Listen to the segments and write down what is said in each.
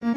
The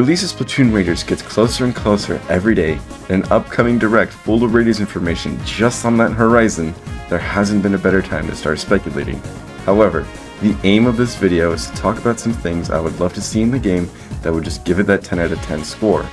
release of Splatoon Raiders gets closer and closer every day, and an upcoming direct full of Raiders information just on that horizon. There hasn't been a better time to start speculating. However, the aim of this video is to talk about some things I would love to see in the game that would just give it that 10 out of 10 score.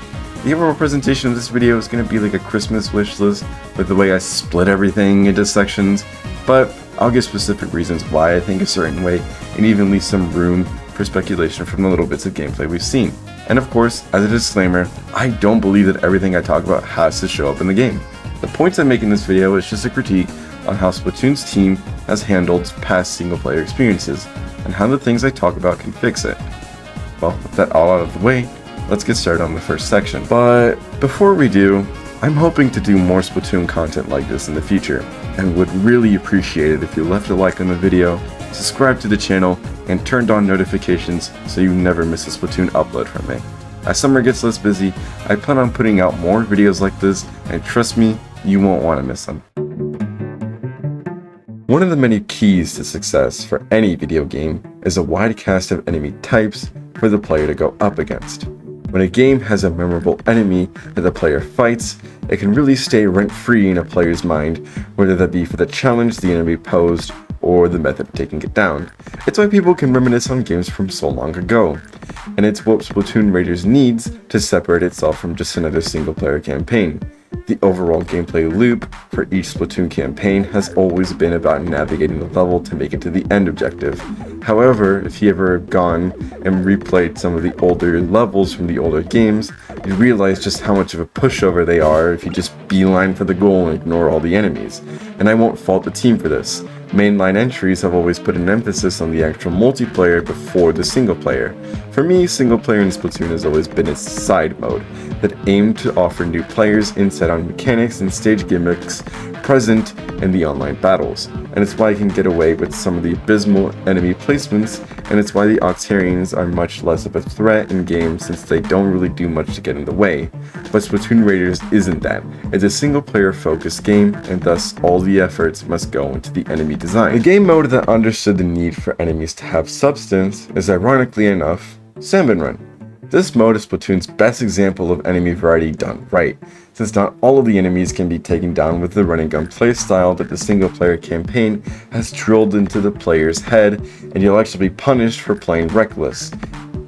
The overall presentation of this video is going to be like a Christmas wish list with the way I split everything into sections, but I'll give specific reasons why I think a certain way and even leave some room for speculation from the little bits of gameplay we've seen. And of course, as a disclaimer, I don't believe that everything I talk about has to show up in the game. The points I make in this video is just a critique on how Splatoon's team has handled past single-player experiences, and how the things I talk about can fix it. Well, with that all out of the way, let's get started on the first section. But before we do, I'm hoping to do more Splatoon content like this in the future, and would really appreciate it if you left a like on the video, subscribe to the channel, and turned on notifications so you never miss a Splatoon upload from me. As summer gets less busy, I plan on putting out more videos like this, and trust me, you won't want to miss them. One of the many keys to success for any video game is a wide cast of enemy types for the player to go up against. When a game has a memorable enemy that the player fights, it can really stay rent-free in a player's mind, whether that be for the challenge the enemy posed or the method of taking it down. It's why people can reminisce on games from so long ago, and it's what Splatoon Raiders needs to separate itself from just another single-player campaign. The overall gameplay loop for each Splatoon campaign has always been about navigating the level to make it to the end objective. However, if you ever gone and replayed some of the older levels from the older games, you realize just how much of a pushover they are if you just beeline for the goal and ignore all the enemies. And I won't fault the team for this. Mainline entries have always put an emphasis on the actual multiplayer before the single player. For me, single player in Splatoon has always been its side mode that aimed to offer new players insight on mechanics and stage gimmicks present in the online battles. And it's why I can get away with some of the abysmal enemy placements, and it's why the Octarians are much less of a threat in game since they don't really do much to get in the way. But Splatoon Raiders isn't that. It's a single player focused game, and thus all the efforts must go into the enemy design. The game mode that understood the need for enemies to have substance is, ironically enough, Salmon Run. This mode is Splatoon's best example of enemy variety done right, since not all of the enemies can be taken down with the run and gun playstyle that the single player campaign has drilled into the player's head, and you'll actually be punished for playing reckless.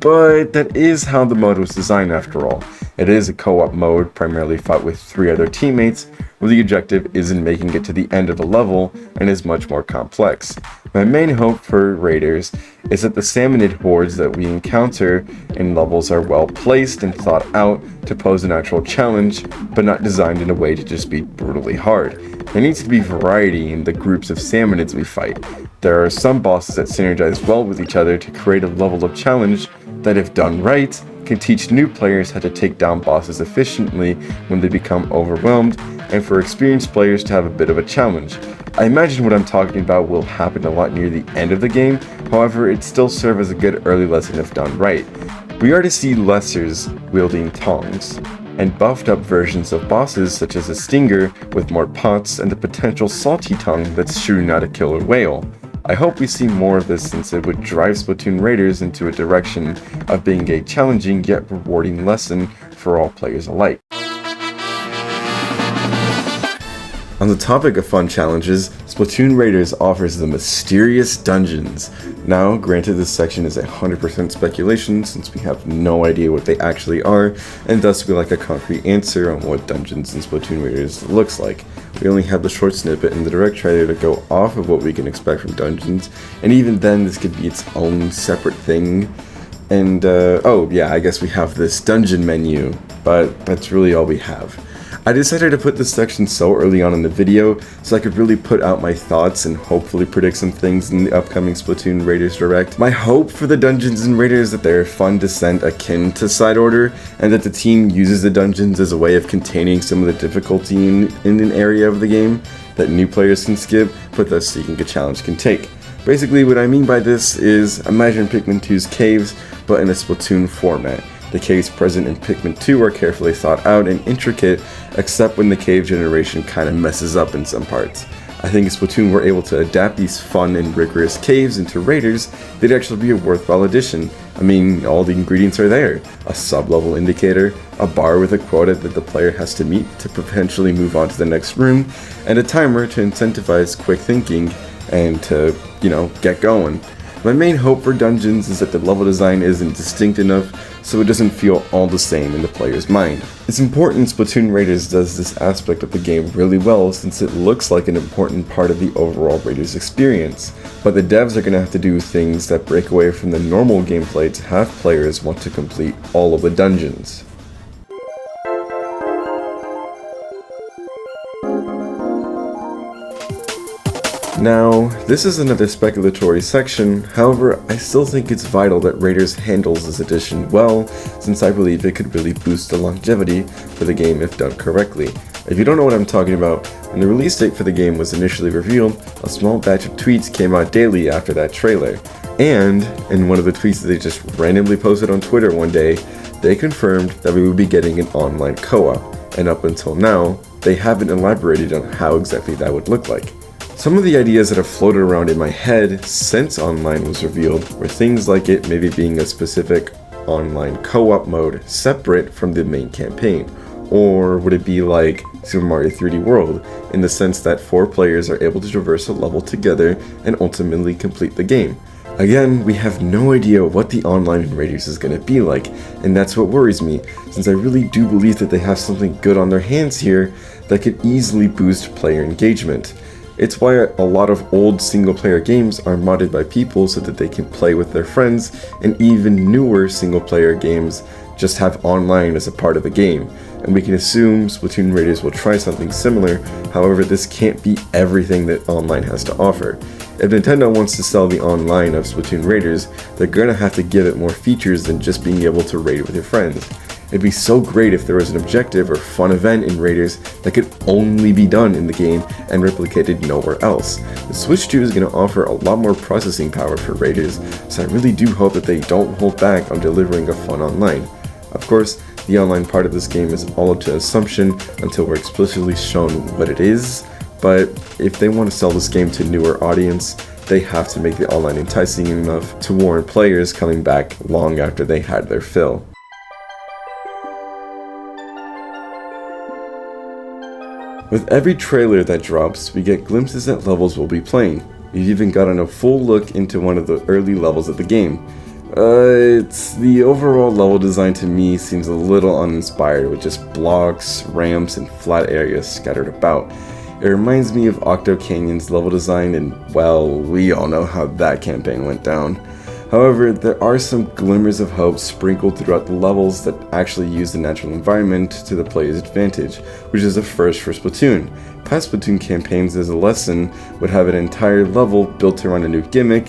But that is how the mode was designed after all. It is a co-op mode, primarily fought with 3 other teammates, where the objective isn't making it to the end of a level and is much more complex. My main hope for Raiders is that the salmonid hordes that we encounter in levels are well placed and thought out to pose an actual challenge, but not designed in a way to just be brutally hard. There needs to be variety in the groups of salmonids we fight. There are some bosses that synergize well with each other to create a level of challenge that, if done right, can teach new players how to take down bosses efficiently when they become overwhelmed, and for experienced players to have a bit of a challenge. I imagine what I'm talking about will happen a lot near the end of the game, however it still serves as a good early lesson if done right. We are to see lessers wielding tongs, and buffed up versions of bosses such as a stinger with more pots and the potential salty tongue that's shooting out a killer whale. I hope we see more of this since it would drive Splatoon Raiders into a direction of being a challenging yet rewarding lesson for all players alike. On the topic of fun challenges, Splatoon Raiders offers the mysterious dungeons. Now, granted this section is 100% speculation since we have no idea what they actually are, and thus we lack a concrete answer on what dungeons in Splatoon Raiders looks like. We only have the short snippet in the direct trailer to go off of what we can expect from dungeons, and even then this could be its own separate thing. And oh yeah, I guess we have this dungeon menu, but that's really all we have. I decided to put this section so early on in the video so I could really put out my thoughts and hopefully predict some things in the upcoming Splatoon Raiders Direct. My hope for the dungeons in Raiders is that they're a fun descent akin to Side Order, and that the team uses the dungeons as a way of containing some of the difficulty in an area of the game that new players can skip, but that Seeking a Challenge can take. Basically, what I mean by this is, imagine Pikmin 2's caves, but in a Splatoon format. The caves present in Pikmin 2 are carefully thought out and intricate, except when the cave generation kinda messes up in some parts. I think if Splatoon were able to adapt these fun and rigorous caves into Raiders, they'd actually be a worthwhile addition. I mean, all the ingredients are there. A sub-level indicator, a bar with a quota that the player has to meet to potentially move on to the next room, and a timer to incentivize quick thinking and to, get going. My main hope for dungeons is that the level design isn't distinct enough so it doesn't feel all the same in the player's mind. It's important Splatoon Raiders does this aspect of the game really well since it looks like an important part of the overall Raiders experience, but the devs are going to have to do things that break away from the normal gameplay to have players want to complete all of the dungeons. Now, this is another speculatory section, however, I still think it's vital that Raiders handles this addition well, since I believe it could really boost the longevity for the game if done correctly. If you don't know what I'm talking about, when the release date for the game was initially revealed, a small batch of tweets came out daily after that trailer. And, in one of the tweets that they just randomly posted on Twitter one day, they confirmed that we would be getting an online co-op, and up until now, they haven't elaborated on how exactly that would look like. Some of the ideas that have floated around in my head since online was revealed were things like it maybe being a specific online co-op mode separate from the main campaign, or would it be like Super Mario 3D World in the sense that 4 players are able to traverse a level together and ultimately complete the game. Again, we have no idea what the online in Raiders is going to be like, and that's what worries me, since I really do believe that they have something good on their hands here that could easily boost player engagement. It's why a lot of old single-player games are modded by people so that they can play with their friends, and even newer single-player games just have online as a part of the game. And we can assume Splatoon Raiders will try something similar, however this can't be everything that online has to offer. If Nintendo wants to sell the online of Splatoon Raiders, they're gonna have to give it more features than just being able to raid with your friends. It'd be so great if there was an objective or fun event in Raiders that could only be done in the game and replicated nowhere else. The Switch 2 is going to offer a lot more processing power for Raiders, so I really do hope that they don't hold back on delivering a fun online. Of course, the online part of this game is all up to assumption until we're explicitly shown what it is, but if they want to sell this game to a newer audience, they have to make the online enticing enough to warrant players coming back long after they had their fill. With every trailer that drops, we get glimpses at levels we'll be playing. We've even gotten a full look into one of the early levels of the game. The overall level design to me seems a little uninspired with just blocks, ramps, and flat areas scattered about. It reminds me of Octo Canyon's level design, and well, we all know how that campaign went down. However, there are some glimmers of hope sprinkled throughout the levels that actually use the natural environment to the player's advantage, which is a first for Splatoon. Past Splatoon campaigns as a lesson would have an entire level built around a new gimmick.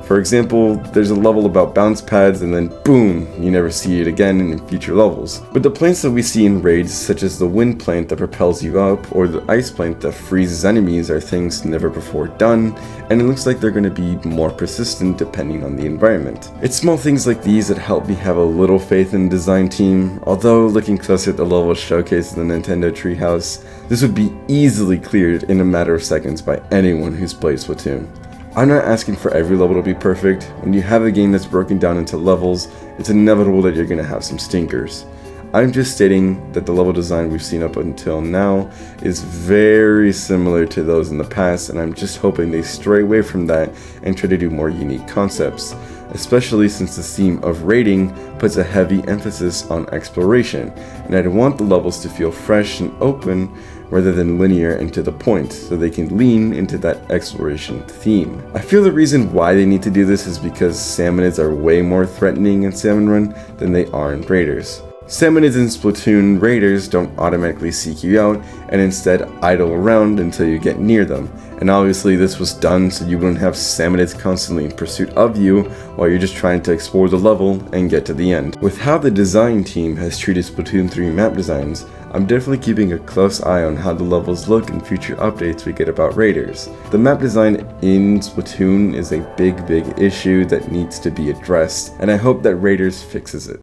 For example, there's a level about bounce pads and then boom, you never see it again in future levels. But the plants that we see in raids, such as the wind plant that propels you up or the ice plant that freezes enemies, are things never before done, and it looks like they're going to be more persistent depending on the environment. It's small things like these that help me have a little faith in the design team, although looking closer at the level showcased in the Nintendo Treehouse, this would be easily cleared in a matter of seconds by anyone who's played Splatoon. I'm not asking for every level to be perfect. When you have a game that's broken down into levels, it's inevitable that you're going to have some stinkers. I'm just stating that the level design we've seen up until now is very similar to those in the past, and I'm just hoping they stray away from that and try to do more unique concepts, especially since the theme of raiding puts a heavy emphasis on exploration, and I'd want the levels to feel fresh and open rather than linear and to the point, so they can lean into that exploration theme. I feel the reason why they need to do this is because salmonids are way more threatening in Salmon Run than they are in Raiders. Salmonids in Splatoon raiders don't automatically seek you out and instead idle around until you get near them. And obviously this was done so you wouldn't have Salmonids constantly in pursuit of you while you're just trying to explore the level and get to the end. With how the design team has treated Splatoon 3 map designs, I'm definitely keeping a close eye on how the levels look in future updates we get about raiders. The map design in Splatoon is a big issue that needs to be addressed, and I hope that Raiders fixes it.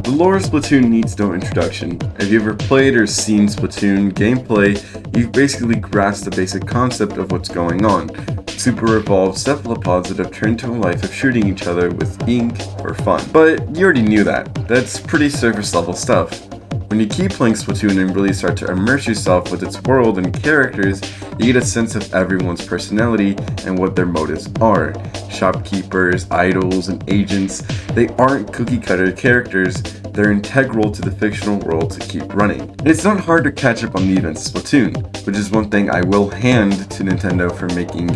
The lore of Splatoon needs no introduction. If you ever played or seen Splatoon gameplay, you've basically grasped the basic concept of what's going on. Super evolved cephalopods that have turned to a life of shooting each other with ink for fun. But you already knew that. That's pretty surface level stuff. When you keep playing Splatoon and really start to immerse yourself with its world and characters, you get a sense of everyone's personality and what their motives are. Shopkeepers, idols, and agents, they aren't cookie-cutter characters, they're integral to the fictional world to keep running. And it's not hard to catch up on the events of Splatoon, which is one thing I will hand to Nintendo for making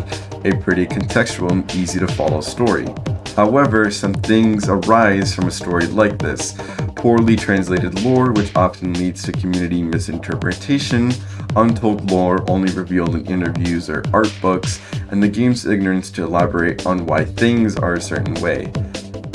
a pretty contextual and easy to follow story. However, some things arise from a story like this. Poorly translated lore, which often leads to community misinterpretation, untold lore only revealed in interviews or art books, and the game's ignorance to elaborate on why things are a certain way.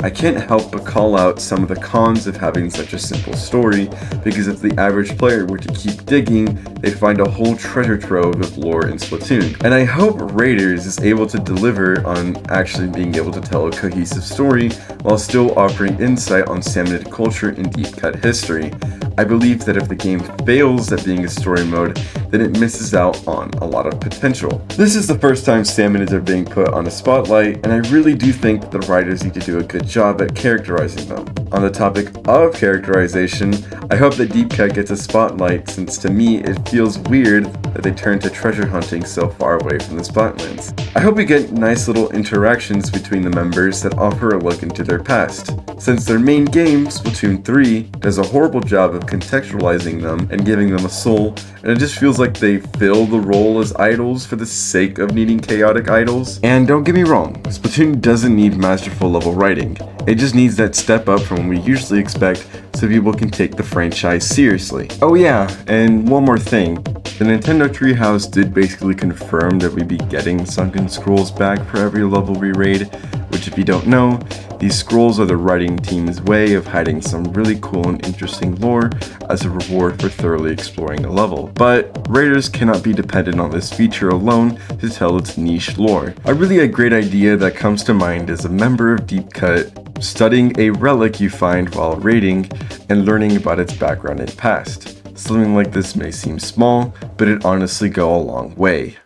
I can't help but call out some of the cons of having such a simple story, because if the average player were to keep digging, they'd find a whole treasure trove of lore in Splatoon. And I hope Raiders is able to deliver on actually being able to tell a cohesive story, while still offering insight on Salmonid culture and deep cut history. I believe that if the game fails at being a story mode, then it misses out on a lot of potential. This is the first time Salmonids are being put on a spotlight, and I really do think that the writers need to do a good job at characterizing them. On the topic of characterization, I hope that Deep Cut gets a spotlight, since to me it feels weird that they turn to treasure hunting so far away from the spotlights. I hope we get nice little interactions between the members that offer a look into their past, since their main game, Splatoon 3, does a horrible job of contextualizing them and giving them a soul, and it just feels like they fill the role as idols for the sake of needing chaotic idols. And don't get me wrong, Splatoon doesn't need masterful level writing. It just needs that step up from what we usually expect so people can take the franchise seriously. Oh yeah, and one more thing. The Nintendo Treehouse did basically confirm that we'd be getting sunken scrolls back for every level we raid, which if you don't know, these scrolls are the writing team's way of hiding some really cool and interesting lore as a reward for thoroughly exploring a level. But Raiders cannot be dependent on this feature alone to tell its niche lore. A really great idea that comes to mind is a member of Deep Cut studying a relic you find while raiding and learning about its background and past. Something like this may seem small, but it honestly go a long way.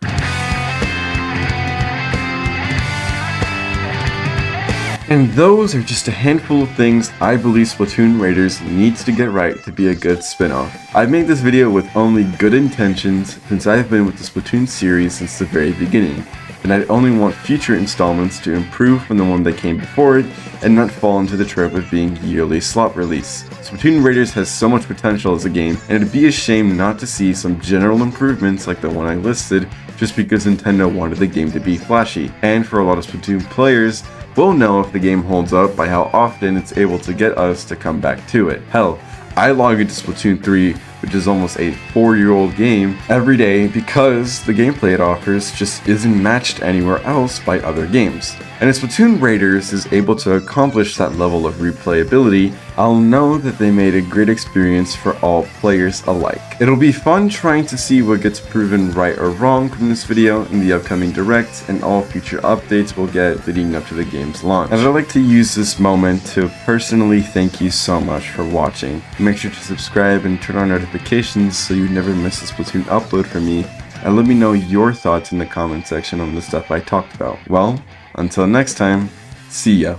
And those are just a handful of things I believe Splatoon Raiders needs to get right to be a good spin-off. I've made this video with only good intentions since I've been with the Splatoon series since the very beginning, and I only want future installments to improve from the one that came before it and not fall into the trope of being yearly slot release. Splatoon Raiders has so much potential as a game, and it'd be a shame not to see some general improvements like the one I listed just because Nintendo wanted the game to be flashy. And for a lot of Splatoon players, we'll know if the game holds up by how often it's able to get us to come back to it. Hell, I log into Splatoon 3, which is almost a 4-year-old game, every day because the gameplay it offers just isn't matched anywhere else by other games. And if Splatoon Raiders is able to accomplish that level of replayability, I'll know that they made a great experience for all players alike. It'll be fun trying to see what gets proven right or wrong from this video in the upcoming directs and all future updates we'll get leading up to the game's launch. And I'd like to use this moment to personally thank you so much for watching. Make sure to subscribe and turn on notifications so you never miss a Splatoon upload from me, and let me know your thoughts in the comment section on the stuff I talked about. Well, until next time, see ya.